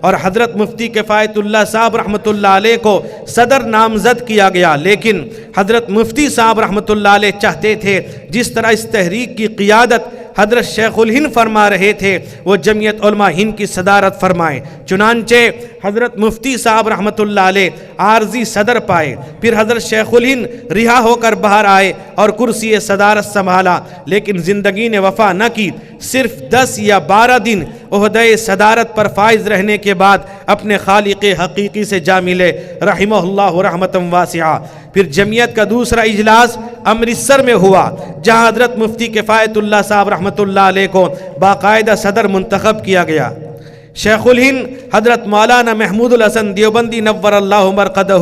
اور حضرت مفتی کفایت اللہ صاحب رحمۃ اللہ علیہ کو صدر نامزد کیا گیا، لیکن حضرت مفتی صاحب رحمۃ اللہ علیہ چاہتے تھے جس طرح اس تحریک کی قیادت حضرت شیخ الہند فرما رہے تھے وہ جمعیت علماء ہند کی صدارت فرمائیں۔ چنانچہ حضرت مفتی صاحب رحمۃ اللہ علیہ عارضی صدر پائے، پھر حضرت شیخ الہند رہا ہو کر باہر آئے اور کرسی صدارت سنبھالا، لیکن زندگی نے وفا نہ کی۔ صرف 10 یا 12 دن عہدہ صدارت پر فائز رہنے کے بعد اپنے خالق حقیقی سے جا ملے رحمہ اللہ رحمتً واسعہ۔ پھر جمعیت کا دوسرا اجلاس امرتسر میں ہوا، جہاں حضرت مفتی کفایت اللہ صاحب رحمۃ اللہ علیہ کو باقاعدہ صدر منتخب کیا گیا۔ شیخ الہند حضرت مولانا محمود الحسن دیوبندی نور اللہ مرقدہ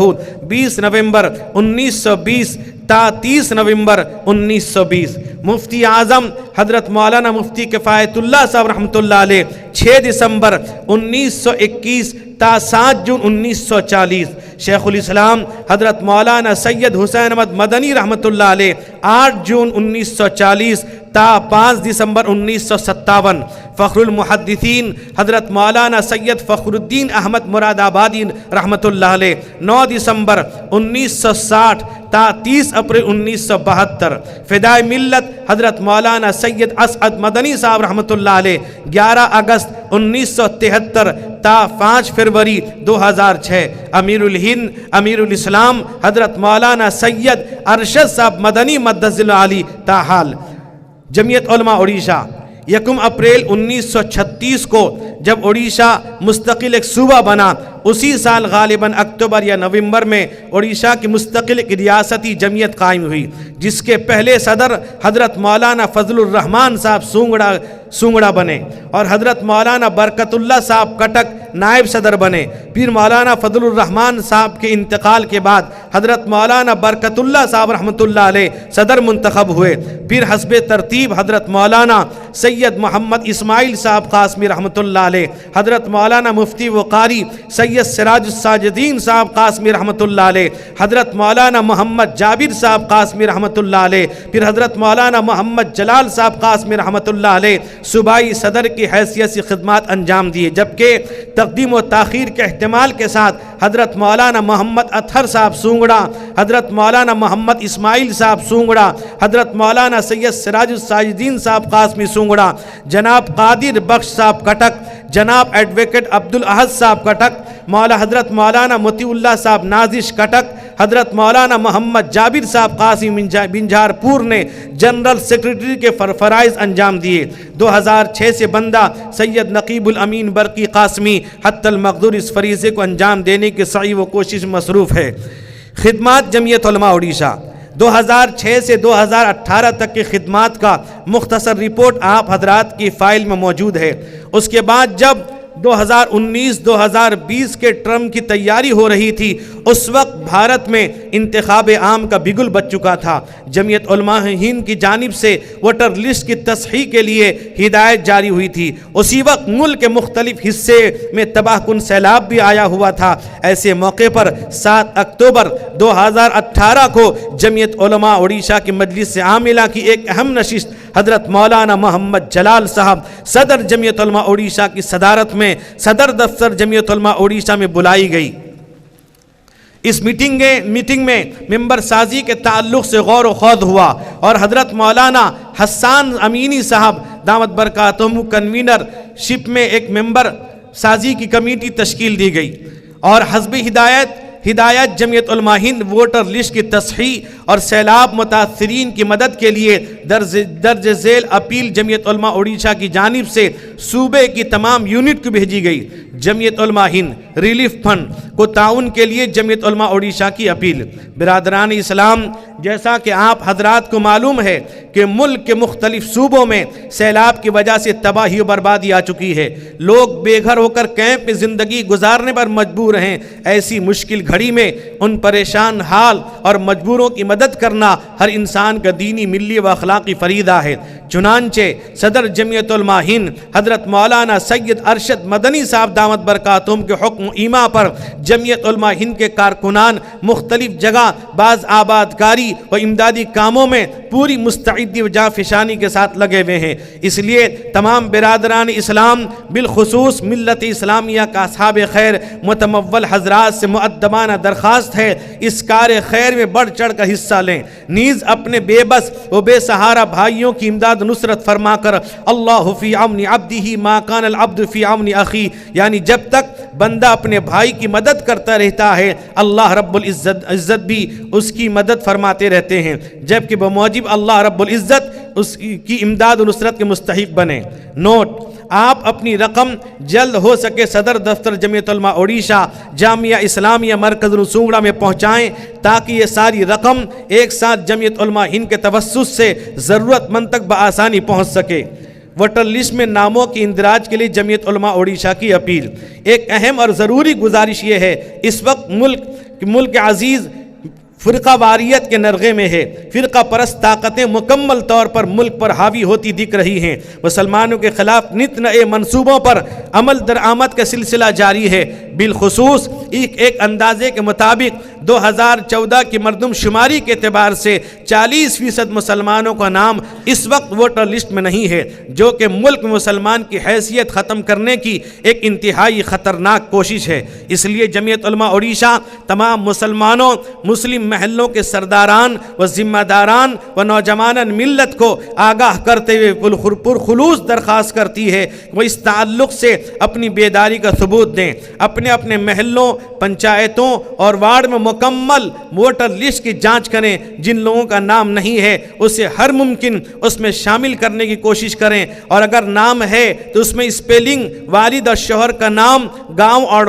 20 نومبر 1920 تا 30 نومبر 1920۔ مفتی اعظم حضرت مولانا مفتی کفایت اللہ صاحب رحمۃ اللہ علیہ 6 دسمبر 1921 تا 7 جون 1940۔ شیخ الاسلام حضرت مولانا سید حسین احمد مدنی رحمۃ اللہ علیہ 8 جون 1940 تا 5 دسمبر 1957۔ فخر المحدثین حضرت مولانا سید فخر الدین احمد مراد آبادی رحمۃ اللہ علیہ 9 دسمبر 1960 تا 30 اپریل 1972۔ فدائے ملت حضرت مولانا سید اسعد مدنی صاحب رحمۃ اللہ علیہ 11 اگست 1973 تا 5 فروری 2006۔ امیر الہند امیر الاسلام حضرت مولانا سید ارشد صاحب مدنی مدظ العالی تاحال۔ جمعیت علماء اڑیسہ 1 اپریل 1936 کو جب اڑیسہ مستقل ایک صوبہ بنا، اسی سال غالباً اکتوبر یا نومبر میں اڑیسہ کی مستقل ایک ریاستی جمعیت قائم ہوئی، جس کے پہلے صدر حضرت مولانا فضل الرحمان صاحب سونگڑا بنے اور حضرت مولانا برکت اللہ صاحب کٹک نائب صدر بنے۔ پھر مولانا فضل الرحمان صاحب کے انتقال کے بعد حضرت مولانا برکت اللہ صاحب رحمۃ اللہ علیہ صدر منتخب ہوئے۔ پھر حسب ترتیب حضرت مولانا سید محمد اسماعیل صاحب قاسمی رحمۃ اللہ علیہ، حضرت مولانا مفتی وقاری سید سراج الساجدین صاحب قاسمی رحمۃ اللہ علیہ، حضرت مولانا محمد جابر صاحب قاسمی رحمۃ اللہ علیہ، پھر حضرت مولانا محمد جلال صاحب قاسمی رحمۃ اللہ علیہ صوبائی صدر کی حیثیت سے خدمات انجام دیے، جبکہ تقدیم و تاخیر کے احتمال کے ساتھ حضرت مولانا محمد اطہر صاحب سونگڑا، حضرت مولانا محمد اسماعیل صاحب سونگڑا، حضرت مولانا سید سراج الساجدین صاحب قاسمی سونگڑا، جناب قادر بخش صاحب کٹک، جناب ایڈوکیٹ عبدالاحد صاحب کٹک، حضرت مولانا مطیع اللہ صاحب نازش کٹک، حضرت مولانا محمد جابر صاحب قاسمی بنجھار پور نے جنرل سیکرٹری کے فرائض انجام دیے۔ 2006 سے بندہ سید نقیب الامین برقی قاسمی حتی المقدور اس فریضے کو انجام دینے کی سعی و کوشش مصروف ہے۔ خدمات جمعیت علماء اڑیسہ 2006 سے 2018 تک کی خدمات کا مختصر رپورٹ آپ حضرات کی فائل میں موجود ہے۔ اس کے بعد جب 2019-2020 کے ٹرم کی تیاری ہو رہی تھی، اس وقت بھارت میں انتخاب عام کا بگل بچ چکا تھا۔ جمعیت علماء ہند کی جانب سے ووٹر لسٹ کی تصحیح کے لیے ہدایت جاری ہوئی تھی۔ اسی وقت ملک کے مختلف حصے میں تباہ کن سیلاب بھی آیا ہوا تھا۔ ایسے موقع پر 7 اکتوبر 2018 کو جمعیت علماء اڑیسہ کی مجلس عاملہ کی ایک اہم نشست حضرت مولانا محمد جلال صاحب صدر جمعیت علماء اڑیسہ کی صدارت میں صدر دفتر جمعیت علماء اڑیسہ میں بلائی گئی۔ اس میٹنگ میں ممبر سازی کے تعلق سے غور و خوض ہوا اور حضرت مولانا حسان امینی صاحب دامت برکاتہم کنوینر شپ میں ایک ممبر سازی کی کمیٹی تشکیل دی گئی اور حسب ہدایت جمعیت علماء ہند ووٹر لسٹ کی تصحیح اور سیلاب متاثرین کی مدد کے لیے درج ذیل اپیل جمعیت علماء اڑیسہ کی جانب سے صوبے کی تمام یونٹ کو بھیجی گئی۔ جمعیت علماء ہند ریلیف فنڈ کو تعاون کے لیے جمعیت علماء اڑیسہ کی اپیل۔ برادران اسلام، جیسا کہ آپ حضرات کو معلوم ہے کہ ملک کے مختلف صوبوں میں سیلاب کی وجہ سے تباہی و بربادی آ چکی ہے۔ لوگ بے گھر ہو کر کیمپ میں زندگی گزارنے پر مجبور ہیں۔ ایسی مشکل گھڑی میں ان پریشان حال اور مجبوروں کی مدد کرنا ہر انسان کا دینی، ملی و اخلاقی فریضہ ہے۔ چنانچہ صدر جمعیت علماء ہند حضرت مولانا سید ارشد مدنی صاحب دامت برکاتہم کے حکم ایما پر جمعیت علماء ہند کے کارکنان مختلف جگہ بعض آبادکاری و امدادی کاموں میں پوری مستعدی و جانفشانی کے ساتھ لگے ہوئے ہیں۔ اس لیے تمام برادران اسلام بالخصوص ملت اسلامیہ کا اصحاب خیر متمول حضرات سے مؤدبانہ درخواست ہے اس کار خیر میں بڑھ چڑھ کر حصہ لیں، نیز اپنے بے بس و بے سہارا بھائیوں کی امداد نصرت فرما کر اللہ فی عون عبدہ ما کان العبد فی عون اخی، یعنی جب تک بندہ اپنے بھائی کی مدد کرتا رہتا ہے اللہ رب العزت بھی اس کی مدد فرماتے رہتے ہیں، جبکہ بموجب اللہ رب العزت اس کی امداد و نصرت کے مستحق بنے۔ نوٹ: آپ اپنی رقم جلد ہو سکے صدر دفتر جمعیت علماء اڑیسہ جامعہ اسلامیہ مرکز سونگڑا میں پہنچائیں تاکہ یہ ساری رقم ایک ساتھ جمعیت علماء ہند کے توسط سے ضرورت مند تک بآسانی پہنچ سکے۔ ووٹر لسٹ میں ناموں کی اندراج کے لیے جمعیت علماء اڑیسہ کی اپیل۔ ایک اہم اور ضروری گزارش یہ ہے، اس وقت ملک عزیز فرقہ واریت کے نرغے میں ہے، فرقہ پرست طاقتیں مکمل طور پر ملک پر حاوی ہوتی دکھ رہی ہیں، مسلمانوں کے خلاف نت نئے منصوبوں پر عمل درآمد کا سلسلہ جاری ہے۔ بالخصوص ایک اندازے کے مطابق 2014 کی مردم شماری کے اعتبار سے 40% مسلمانوں کا نام اس وقت ووٹر لسٹ میں نہیں ہے، جو کہ ملک میں مسلمان کی حیثیت ختم کرنے کی ایک انتہائی خطرناک کوشش ہے۔ اس لیے جمعیت علماء اڑیسہ تمام مسلمانوں، مسلم محلوں کے سرداران و ذمہ داران و نوجوان ملت کو آگاہ کرتے ہوئے پرخلوص درخواست کرتی ہے وہ اس تعلق سے اپنی بیداری کا ثبوت دیں، اپنے محلوں، پنچایتوں اور وارڈ میں مکمل ووٹر لسٹ کی جانچ کریں، جن لوگوں کا نام نہیں ہے اسے ہر ممکن اس میں شامل کرنے کی کوشش کریں، اور اگر نام ہے تو اس میں اسپیلنگ، والد اور شوہر کا نام، گاؤں اور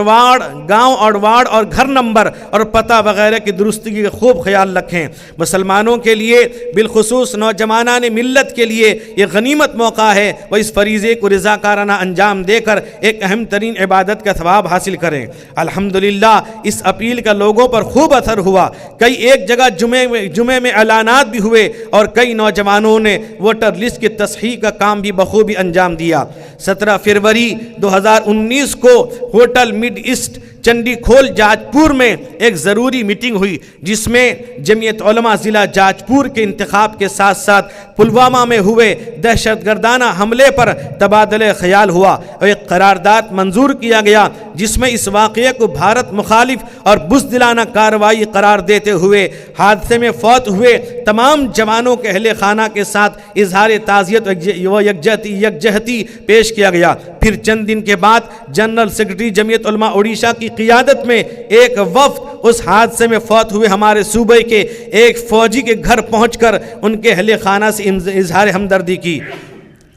وارڈ اور گھر نمبر اور پتہ وغیرہ کی درستگی کا خوب خیال رکھیں۔ مسلمانوں کے لیے بالخصوص نوجوانان ملت کے لیے یہ غنیمت موقع ہے وہ اس فریضے کو رضاکارانہ انجام دے کر ایک اہم ترین عبادت کا ثواب حاصل کریں۔ الحمدللہ اس اپیل کا لوگوں پر خوب اثر ہوا، کئی ایک جگہ جمعے میں اعلانات بھی ہوئے اور کئی نوجوانوں نے ووٹر لسٹ کی تصحیح کا کام بھی بخوبی انجام دیا۔ 17 فروری 2019 کو ہوٹل مڈ ایسٹ چنڈی کھول جاج پور میں ایک ضروری میٹنگ ہوئی جس میں جمعیت علماء ضلع جاج پور کے انتخاب کے ساتھ ساتھ پلوامہ میں ہوئے دہشت گردانہ حملے پر تبادلہ خیال ہوا اور ایک قرارداد منظور کیا گیا جس میں اس واقعے کو بھارت مخالف اور بزدلانہ کارروائی قرار دیتے ہوئے حادثے میں فوت ہوئے تمام جوانوں کے اہل خانہ کے ساتھ اظہار تعزیت و یکجہتی پیش کیا گیا۔ پھر چند دن کے بعد جنرل سیکرٹری جمعیت علماء اڑیسہ کی قیادت میں ایک وفد اس حادثے میں فوت ہوئے ہمارے صوبے کے ایک فوجی کے گھر پہنچ کر ان کے اہل خانہ سے اظہار ہمدردی کی۔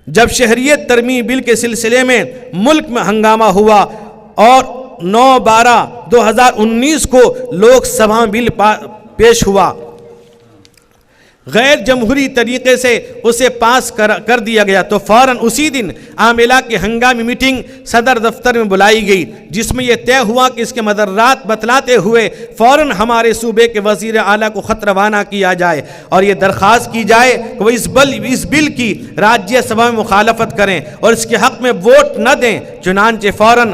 جب شہریت ترمیم بل کے سلسلے میں ملک میں ہنگامہ ہوا اور 9/12/2019 کو لوک سبھا بل پیش ہوا، غیر جمہوری طریقے سے اسے پاس کر دیا گیا تو فوراً اسی دن عاملہ کی ہنگامی میٹنگ صدر دفتر میں بلائی گئی جس میں یہ طے ہوا کہ اس کے مضرات بتلاتے ہوئے فوراً ہمارے صوبے کے وزیر اعلیٰ کو خط روانہ کیا جائے اور یہ درخواست کی جائے کہ وہ اس بل کی راجیہ سبھا میں مخالفت کریں اور اس کے حق میں ووٹ نہ دیں۔ چنانچہ فوراً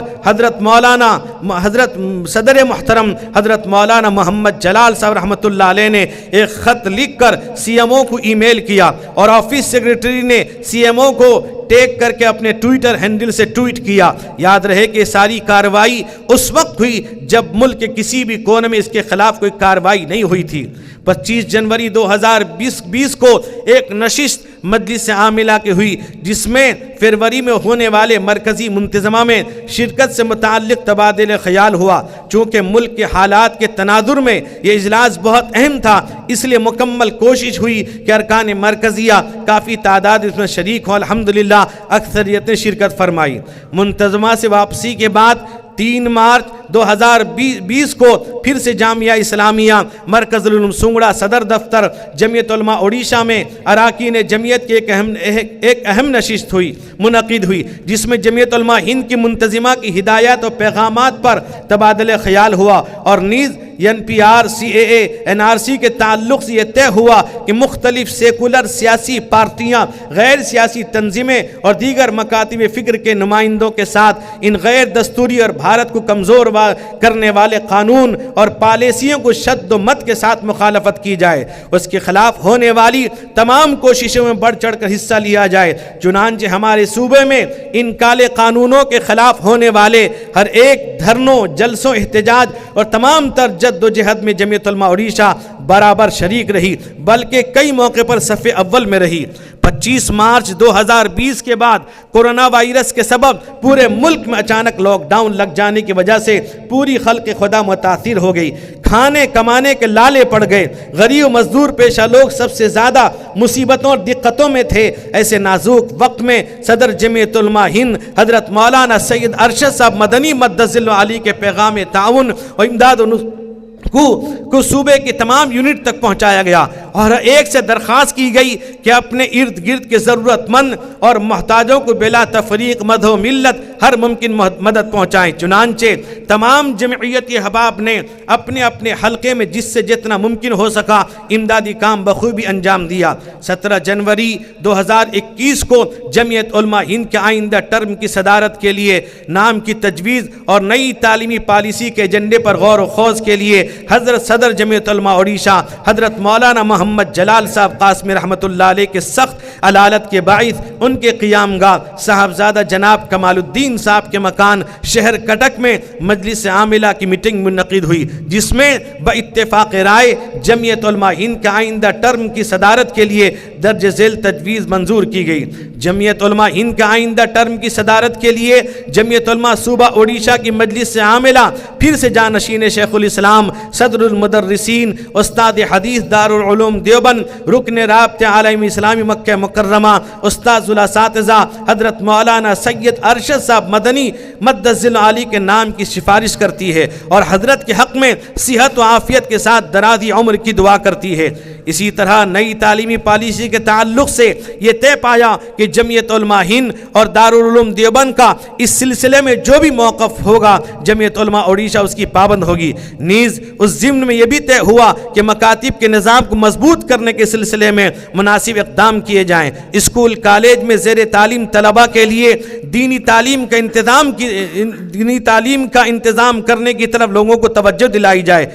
حضرت صدر محترم حضرت مولانا محمد جلال صاحب رحمۃ اللہ علیہ نے ایک خط لکھ کر سی ایم او کو ای میل کیا اور آفس سیکرٹری نے سی ایم او کو ٹیگ کر کے اپنے ٹویٹر ہینڈل سے ٹویٹ کیا۔ یاد رہے کہ ساری کارروائی اس وقت ہوئی جب ملک کے کسی بھی کونے میں اس کے خلاف کوئی کارروائی نہیں ہوئی تھی۔ 25 جنوری 2020 کو ایک نشست مجلس عاملہ کی ہوئی جس میں فروری میں ہونے والے مرکزی منتظمہ میں شرکت سے متعلق تبادلہ خیال ہوا۔ چونکہ ملک کے حالات کے تناظر میں یہ اجلاس بہت اہم تھا اس لیے مکمل کوشش ہوئی کہ ارکان مرکزیہ کافی تعداد اس میں شریک ہوں۔ الحمدللہ اکثریت نے شرکت فرمائی۔ منتظمہ سے واپسی کے بعد 3 مارچ 2020 کو پھر سے جامعہ اسلامیہ مرکز العلوم سونگڑا صدر دفتر جمعیت علماء اڑیسہ میں اراکین جمعیت کی ایک اہم نشست منعقد ہوئی جس میں جمعیت علماء ہند کی منتظمہ کی ہدایات و پیغامات پر تبادلہ خیال ہوا اور نیز NPR CAA NRC کے تعلق سے یہ طے ہوا کہ مختلف سیکولر سیاسی پارٹیاں، غیر سیاسی تنظیمیں اور دیگر مکاتب فکر کے نمائندوں کے ساتھ ان غیر دستوری اور بھارت کو کمزور کرنے والے قانون اور پالیسیوں کو شد و مت کے ساتھ مخالفت کی جائے، اس کے خلاف ہونے والی تمام کوششوں میں بڑھ چڑھ کر حصہ لیا جائے۔ چنانچہ ہمارے صوبے میں ان کالے قانونوں کے خلاف ہونے والے ہر ایک دھرنوں، جلسوں، احتجاج اور تمام تر جد و جہد میں جمعیت علماء اڈیشہ برابر شریک رہی، بلکہ کئی موقع پر صف اول میں رہی۔ 25 مارچ 2020 کے بعد کورونا وائرس کے سبب پورے ملک میں اچانک لاک ڈاؤن لگ جانے کی وجہ سے پوری خلق خدا متاثر ہو گئی، کھانے کمانے کے لالے پڑ گئے، غریب مزدور پیشہ لوگ سب سے زیادہ مصیبتوں اور دقتوں میں تھے۔ ایسے نازک وقت میں صدر جمعیت علماء ہند حضرت مولانا سید ارشد صاحب مدنی مدد ذل علی کے پیغام تعاون اور امداد کو صوبے کی تمام یونٹ تک پہنچایا گیا اور ایک سے درخواست کی گئی کہ اپنے ارد گرد کے ضرورت مند اور محتاجوں کو بلا تفریق مذہب و ملت ہر ممکن مدد پہنچائیں۔ چنانچہ تمام جمعیتی احباب نے اپنے اپنے حلقے میں جس سے جتنا ممکن ہو سکا امدادی کام بخوبی انجام دیا۔ 17 جنوری 2021 کو جمعیت علماء ہند کے آئندہ ٹرم کی صدارت کے لیے نام کی تجویز اور نئی تعلیمی پالیسی کے ایجنڈے پر غور و خوض کے لیے حضرت صدر جمعیت علماء اڈیشہ حضرت مولانا محمد جلال صاحب قاسمی رحمۃ اللہ علیہ کے سخت علالت کے باعث ان کے قیام گاہ صاحبزادہ جناب کمال الدین صاحب کے مکان شہر کٹک میں مجلس عاملہ کی میٹنگ منعقد ہوئی، جس میں باتفاق رائے جمعیت علماء ہند کے آئندہ ٹرم کی صدارت کے لیے درج ذیل تجویز منظور کی گئی۔ جمعیت علماء ہند کے آئندہ ٹرم کی صدارت کے لیے جمعیت علماء صوبہ اڈیشہ کی مجلس عاملہ پھر سے جانشین شیخ الاسلام صدر المدرسین استاد حدیث دارالعلوم دیوبند رکن رابطہ عالم اسلامی مکہ مکرمہ استاذ الاساتذہ حضرت مولانا سید ارشد صاحب مدنی مدد ذل علی کے نام کی سفارش کرتی ہے اور حضرت کے حق میں صحت و عافیت کے ساتھ درازی عمر کی دعا کرتی ہے۔ اسی طرح نئی تعلیمی پالیسی کے تعلق سے یہ طے پایا کہ جمعیت علماء ہند اور دارالعلوم دیوبند کا اس سلسلے میں جو بھی موقف ہوگا جمعیت علماء اڈیشہ اس کی پابند ہوگی۔ نیز اس ضمن میں یہ بھی طے ہوا کہ مکاتب کے نظام کو مضبوط کرنے کے سلسلے میں مناسب اقدام کیے جائیں۔ اسکول کالج میں زیر تعلیم طلباء کے لیے دینی تعلیم کا انتظام کرنے کی طرف لوگوں کو توجہ دلائی جائے۔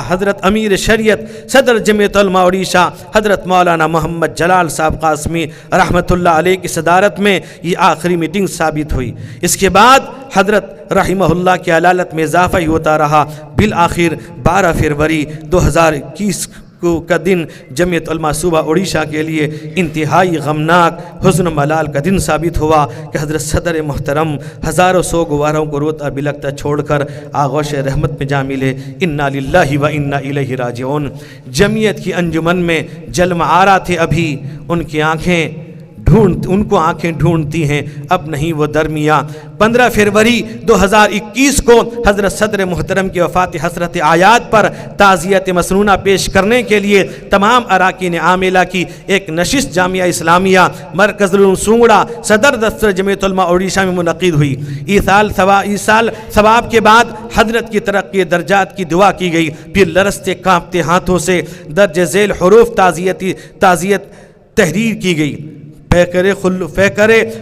حضرت امیر شریعت صدر جمعیت علماء اڈیشہ حضرت مولانا محمد جلال صاحب قاسمی رحمۃ اللہ علیہ کی صدارت میں یہ آخری میٹنگ ثابت ہوئی۔ اس کے بعد حضرت رحمہ اللہ کی علالت میں اضافہ ہی ہوتا رہا۔ بالآخر 12 فروری 2021 کا دن جمعیت علماء صوبہ اڈیشہ کے لیے انتہائی غمناک حزن و ملال کا دن ثابت ہوا کہ حضرت صدر محترم ہزاروں سوگواروں کو روتا بلکتا چھوڑ کر آغوش رحمت میں جا ملے۔ انا للہ و انا الیہ راجعون۔ جمعیت کی انجمن میں جلم آرا تھے ابھی، ان کو آنکھیں ڈھونڈتی ہیں اب نہیں وہ درمیاں۔ 15 فروری 2021 کو حضرت صدر محترم کی وفات حسرت آیات پر تعزیت مسنونہ پیش کرنے کے لیے تمام اراکین عاملہ کی ایک نشست جامعہ اسلامیہ مرکز العلوم سونگڑا صدر دفتر جمعیت علماء اڈیشہ میں منعقد ہوئی۔ ایصال ثواب کے بعد حضرت کی ترقی درجات کی دعا کی گئی، پھر لرزتے کانپتے ہاتھوں سے درج ذیل حروف تعزیت تحریر کی گئی۔ فیکر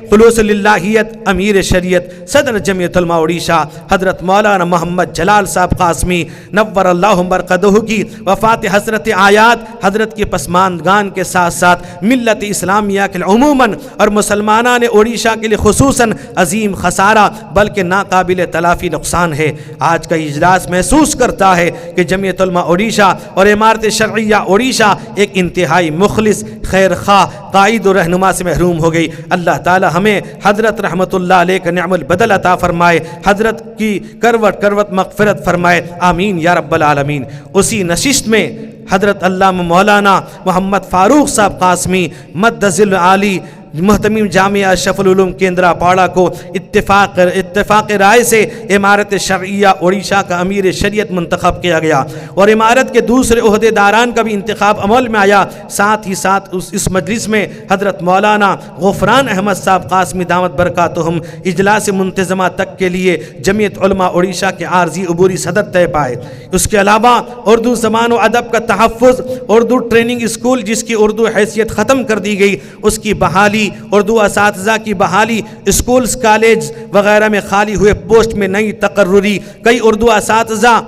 خلوص للہیت امیر شریعت صدر جمعیت علماء اڈیشہ حضرت مولانا محمد جلال صاحب قاسمی نور اللہ مرقدہ کی وفات حضرت آیات حضرت کے پسماندگان کے ساتھ ساتھ ملت اسلامیہ کے عموماً اور مسلمانان اڈیشہ کے لیے خصوصاً عظیم خسارہ بلکہ ناقابل تلافی نقصان ہے۔ آج کا اجلاس محسوس کرتا ہے کہ جمعیت علماء اڈیشہ اور امارت شرعیہ اڈیشہ ایک انتہائی مخلص خیر خواہ قائد و رہنما سے محروم ہو گئی۔ اللہ تعالی ہمیں حضرت رحمت اللہ علیہ کا نعم البدل عطا فرمائے، حضرت کی کروٹ کروٹ مغفرت فرمائے، آمین یا رب العالمین۔ اسی نشست میں حضرت علامہ مولانا محمد فاروق صاحب قاسمی مدد ذل عالی محتمیم جامعہ اشرف العلوم کیندرا پاڑا کو اتفاق رائے سے امارت شرعیہ اڑیسہ کا امیر شریعت منتخب کیا گیا، اور امارت کے دوسرے عہدے داران کا بھی انتخاب عمل میں آیا۔ ساتھ ہی ساتھ اس مجلس میں حضرت مولانا غفران احمد صاحب قاسمی دامت برکاتہم اجلاس منتظمہ تک کے لیے جمعیت علماء اڑیسہ کے عارضی عبوری صدر طے پائے۔ اس کے علاوہ اردو زبان و ادب کا تحفظ، اردو ٹریننگ اسکول جس کی اردو حیثیت ختم کر دی گئی اس کی بحالی، اردو اساتذہ کی بحالی، اسکولز کالج وغیرہ میں خالی ہوئے پوسٹ میں نئی تقرری، کئی اردو اساتذہ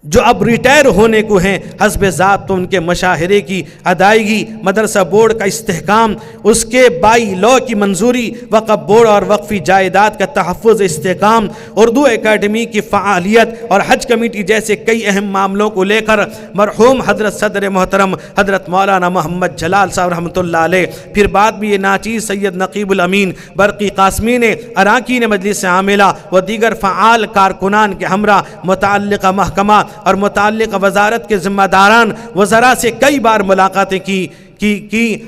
جو اب ریٹائر ہونے کو ہیں حسب ذات تو ان کے مشاہرے کی ادائیگی، مدرسہ بورڈ کا استحکام، اس کے بائی لاء کی منظوری، وقف بورڈ اور وقفی جائیداد کا تحفظ استحکام، اردو اکیڈمی کی فعالیت اور حج کمیٹی جیسے کئی اہم معاملوں کو لے کر مرحوم حضرت صدر محترم حضرت مولانا محمد جلال صاحب رحمۃ اللہ علیہ، پھر بعد میں یہ ناچیز سید نقیب الامین برقی قاسمی نے، اراکین مجلس عاملہ و دیگر فعال کارکنان کے ہمراہ متعلقہ محکمہ اور متعلقہ وزارت کے ذمہ داران وزراء سے کئی بار ملاقاتیں کی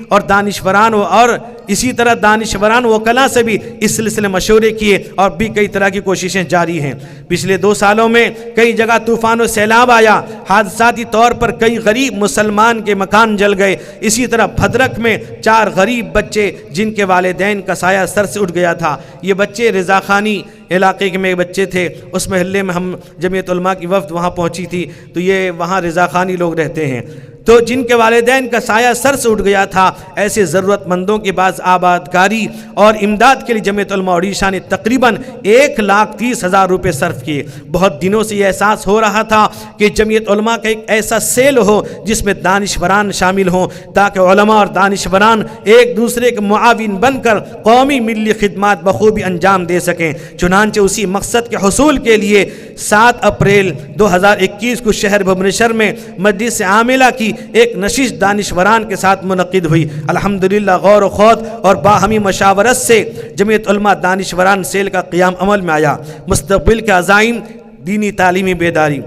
اور دانشوران اور اسی طرح دانشوران وکلاء سے بھی اس سلسلے مشورے کیے، اور بھی کئی طرح کی کوششیں جاری ہیں۔ پچھلے 2 سالوں میں کئی جگہ طوفان و سیلاب آیا، حادثاتی طور پر کئی غریب مسلمان کے مکان جل گئے۔ اسی طرح بھدرک میں 4 غریب بچے جن کے والدین کا سایہ سر سے اٹھ گیا تھا، یہ بچے رضا خانی علاقے کے میں بچے تھے، اس محلے میں ہم جمعیت علماء کی وفد وہاں پہنچی تھی، تو یہ وہاں رضا خانی لوگ رہتے ہیں، تو جن کے والدین کا سایہ سر سے اٹھ گیا تھا، ایسے ضرورت مندوں کے بعض آبادکاری اور امداد کے لیے جمعیت علماء اڑیسہ نے تقریباً 1,30,000 روپے صرف کیے۔ بہت دنوں سے یہ احساس ہو رہا تھا کہ جمعیت علماء کا ایک ایسا سیل ہو جس میں دانشوران شامل ہوں، تاکہ علماء اور دانشوران ایک دوسرے کے معاون بن کر قومی ملی خدمات بخوبی انجام دے سکیں۔ چنانچہ اسی مقصد کے حصول کے لیے 7 اپریل 2021 کو شہر بھبنیشور میں مجلس عاملہ کی ایک نشست دانشوران کے ساتھ منعقد ہوئی۔ الحمدللہ غور و خوض اور باہمی مشاورت سے جمعیت علماء دانشوران سیل کا قیام عمل میں آیا۔ مستقبل کے عزائم، دینی تعلیمی بیداری،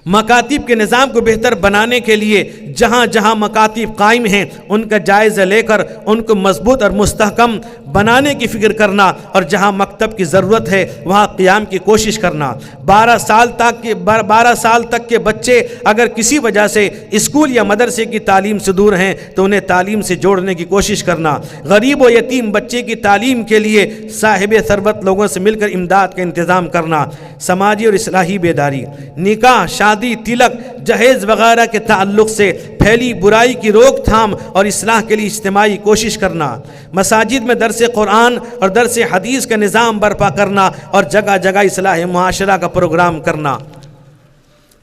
مکاتب کے نظام کو بہتر بنانے کے لیے جہاں جہاں مکاتب قائم ہیں ان کا جائزہ لے کر ان کو مضبوط اور مستحکم بنانے کی فکر کرنا، اور جہاں مکتب کی ضرورت ہے وہاں قیام کی کوشش کرنا۔ 12 سال تک کے بچے اگر کسی وجہ سے اسکول یا مدرسے کی تعلیم سے دور ہیں تو انہیں تعلیم سے جوڑنے کی کوشش کرنا۔ غریب و یتیم بچے کی تعلیم کے لیے صاحب ثروت لوگوں سے مل کر امداد کا انتظام کرنا۔ سماجی اور اصلاحی بیداری، نکاح، شادی، تلک، جہیز وغیرہ کے تعلق سے پھیلی برائی کی روک تھام اور اصلاح کے لیے اجتماعی کوشش کرنا۔ مساجد میں درس قرآن اور درس حدیث کا نظام برپا کرنا اور جگہ جگہ اصلاح معاشرہ کا پروگرام کرنا۔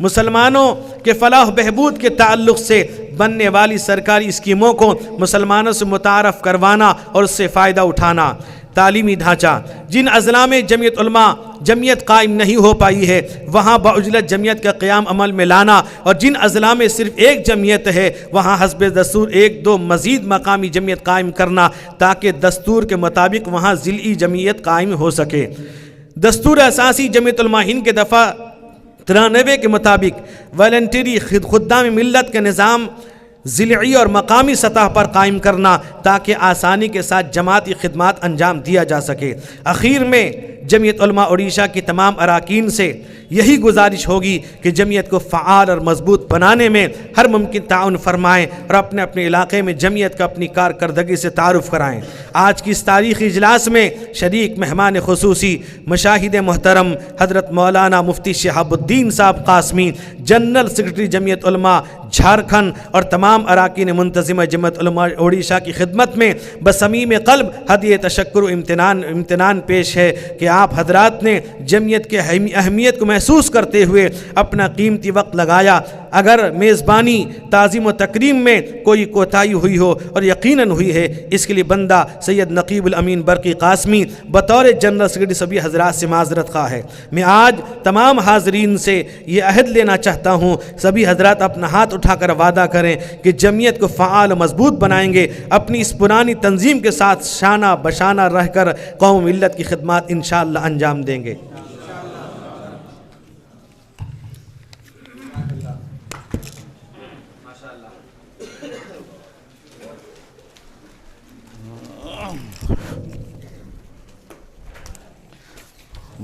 مسلمانوں کے فلاح و بہبود کے تعلق سے بننے والی سرکاری اسکیموں کو مسلمانوں سے متعارف کروانا اور اس سے فائدہ اٹھانا۔ تعلیمی ڈھانچہ، جن اضلاع میں جمعیت علماء جمعیت قائم نہیں ہو پائی ہے وہاں بعجلت جمعیت کا قیام عمل میں لانا، اور جن اضلاع میں صرف ایک جمعیت ہے وہاں حسب دستور 1-2 مزید مقامی جمعیت قائم کرنا تاکہ دستور کے مطابق وہاں ضلعی جمعیت قائم ہو سکے۔ دستور اساسی جمعیت علماء ہند کے دفعہ 93 کے مطابق والنٹری خدام ملت کا نظام ضلعی اور مقامی سطح پر قائم کرنا تاکہ آسانی کے ساتھ جماعتی خدمات انجام دیا جا سکے۔ اخیر میں جمعیت علماء اڑیسہ کی تمام اراکین سے یہی گزارش ہوگی کہ جمعیت کو فعال اور مضبوط بنانے میں ہر ممکن تعاون فرمائیں اور اپنے اپنے علاقے میں جمعیت کا اپنی کارکردگی سے تعارف کرائیں۔ آج کی اس تاریخی اجلاس میں شریک مہمان خصوصی مشاہد محترم حضرت مولانا مفتی شہاب الدین صاحب قاسمی، جنرل سیکرٹری جمعیت علماء جھارکھنڈ، اور تمام اراکین منتظمہ جمعیت علماء اڑیسہ کی خدمت میں بصمیم قلب ہدیہ تشکر و امتنان پیش ہے کہ آپ حضرات نے جمعیت کے اہمیت کو محسوس کرتے ہوئے اپنا قیمتی وقت لگایا۔ اگر میزبانی تعظیم و تکریم میں کوئی کوتاہی ہوئی ہو، اور یقیناً ہوئی ہے، اس کے لیے بندہ سید نقیب الامین برقی قاسمی بطور جنرل سیکرٹری سبھی حضرات سے معذرت خواہ ہے۔ میں آج تمام حاضرین سے یہ عہد لینا چاہتا ہوں، سبھی حضرات اپنا ہاتھ اٹھا کر وعدہ کریں کہ جمعیت کو فعال و مضبوط بنائیں گے، اپنی اس پرانی تنظیم کے ساتھ شانہ بشانہ رہ کر قوم ملت کی خدمات انشاءاللہ انجام دیں گے۔